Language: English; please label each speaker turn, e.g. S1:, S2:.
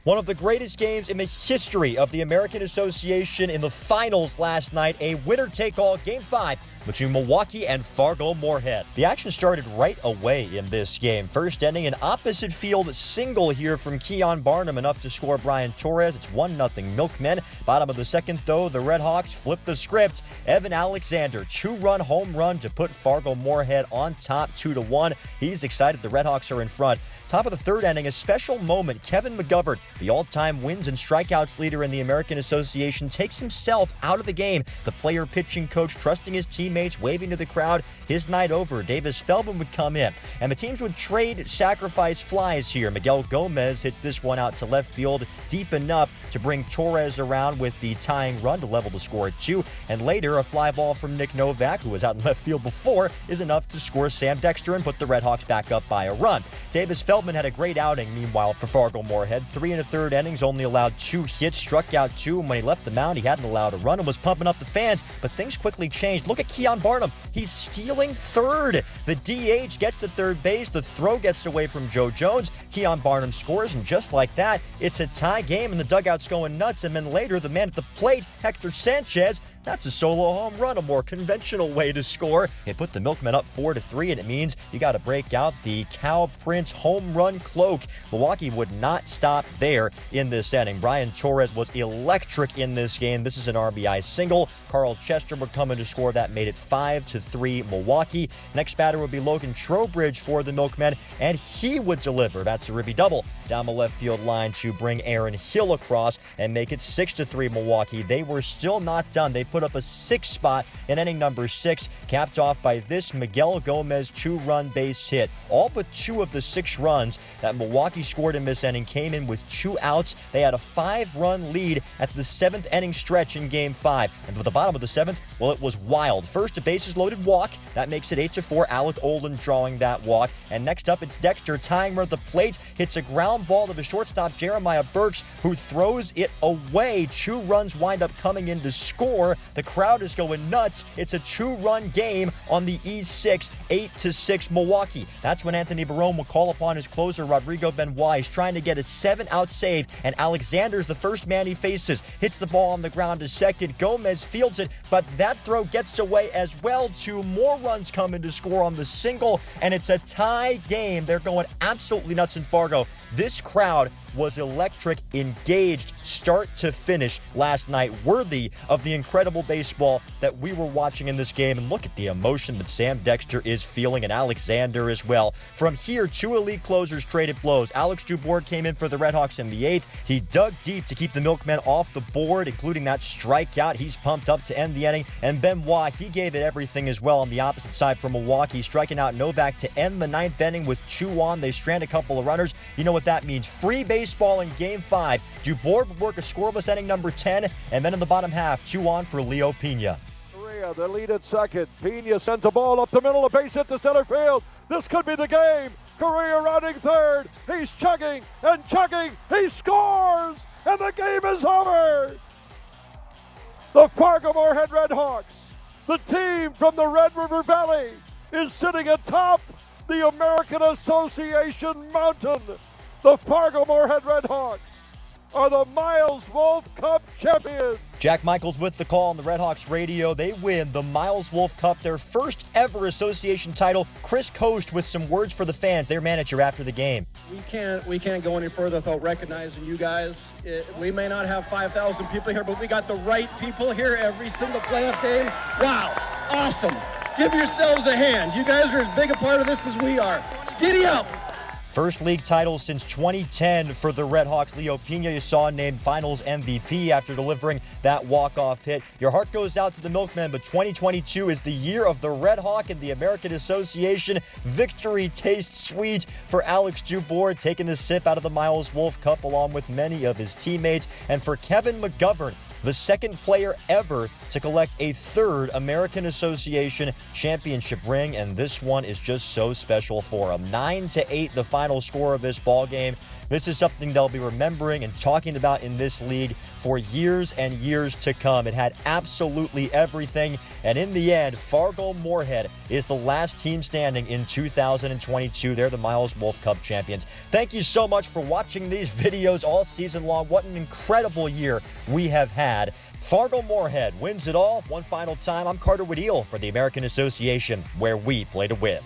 S1: One of the greatest games in the history of the American Association in the finals last night, a winner-take-all Game 5 between Milwaukee and Fargo-Moorhead. The action started right away in this game. First ending an opposite field single here from Keon Barnum, enough to score Brian Torres. It's 1-0 Milkmen. Bottom of the second, though, the Red Hawks flip the script. Evan Alexander, two-run home run to put Fargo-Moorhead on top 2-1. He's excited the Red Hawks are in front. Top of the third inning, a special moment. Kevin McGovern, the all-time wins and strikeouts leader in the American Association, takes himself out of the game. The player pitching coach trusting his teammates, waving to the crowd. His night over. Davis Feldman would come in, and the teams would trade sacrifice flies here. Miguel Gomez hits this one out to left field deep enough to bring Torres around with the tying run to level the score at 2. And later, a fly ball from Nick Novak, who was out in left field before, is enough to score Sam Dexter and put the Red Hawks back up by a run. Davis Feldman had a great outing, meanwhile, for Fargo-Moorhead. 3 1/3 innings, only allowed 2 hits, struck out 2, and when he left the mound, he hadn't allowed a run and was pumping up the fans, but things quickly changed. Look at Keon Barnum. He's stealing third. The DH gets to third base. The throw gets away from Joe Jones. Keon Barnum scores, and just like that, it's a tie game, and the dugout's going nuts. And then later, the man at the plate, Hector Sanchez, that's a solo home run, a more conventional way to score. It put the Milkmen up 4-3, and it means you got to break out the Cow Prince home run cloak. Milwaukee would not stop there in this inning. Brian Torres was electric in this game. This is an RBI single. Carl Chester would come in to score. That made it 5-3 Milwaukee. Next batter would be Logan Trowbridge for the Milkmen, and he would deliver. That's a ribby double down the left field line to bring Aaron Hill across and make it 6-3 Milwaukee. They were still not done. They put up a 6 spot in inning number 6, capped off by this Miguel Gomez 2-run base hit. All but 2 of the 6 runs that Milwaukee scored in this inning came in with 2 outs. They had a 5-run lead at the 7th inning stretch in Game 5. And at the bottom of the 7th, well, it was wild. First, a bases-loaded walk. That makes it 8-4. Alec Olin drawing that walk. And next up, it's Dexter tying run at the plate. Hits a ground ball to the shortstop, Jeremiah Burks, who throws it away. 2 runs wind up coming in to score. The crowd is going nuts. It's a 2-run game on the E6, 8-6 Milwaukee. That's when Anthony Barone will call upon his closer, Rodrigo Benoit. He's trying to get a 7-out save, and Alexander's the first man he faces. Hits the ball on the ground to second. Gomez fields it, but that throw gets away as well. 2 more runs come in to score on the single, and it's a tie game. They're going absolutely nuts in Fargo. This crowd was electric, engaged, start to finish last night, worthy of the incredible baseball that we were watching in this game. And look at the emotion that Sam Dexter is feeling, and Alexander as well. From here, 2 elite closers traded blows. Alex Dubourg came in for the Red Hawks in the 8th. He dug deep to keep the Milkmen off the board, including that strikeout. He's pumped up to end the inning. And Benoit, he gave it everything as well on the opposite side for Milwaukee, striking out Novak to end the 9th inning with 2 on. They strand a couple of runners. You know what that means. Free baseball in Game 5. Dubourg would work a scoreless inning number 10, and then in the bottom half, 2 on for Leo Pena.
S2: Correa, the lead at second. Pena sends a ball up the middle, a base hit to center field. This could be the game. Correa rounding third. He's chugging and chugging. He scores, and the game is over. The Fargo-Moorhead Red Hawks, the team from the Red River Valley, is sitting atop the American Association mountain. The Fargo-Moorhead Red Hawks are the Miles Wolf Cup champions.
S1: Jack Michaels with the call on the Red Hawks radio. They win the Miles Wolf Cup, their first ever association title. Chris Coast with some words for the fans, their manager after the game.
S3: We can't go any further without recognizing you guys. We may not have 5,000 people here, but we got the right people here every single playoff game. Wow, awesome. Give yourselves a hand. You guys are as big a part of this as we are. Giddy up.
S1: First league title since 2010 for the Red Hawks. Leo Pena, you saw, named Finals MVP after delivering that walk-off hit. Your heart goes out to the Milkmen, but 2022 is the year of the Red Hawk and the American Association. Victory tastes sweet for Alex Dubourg, taking the sip out of the Miles Wolf Cup along with many of his teammates. And for Kevin McGovern, the second player ever to collect a 3rd American Association championship ring, and this one is just so special for him. 9-8 the final score of this ball game. This is something they'll be remembering and talking about in this league for years and years to come. It had absolutely everything, and in the end, Fargo-Moorhead is the last team standing in 2022. They're the Miles Wolf Cup champions. Thank you so much for watching these videos all season long. What an incredible year we have had. Fargo-Moorhead wins it all one final time. I'm Carter Woodiel for the American Association, where we play to win.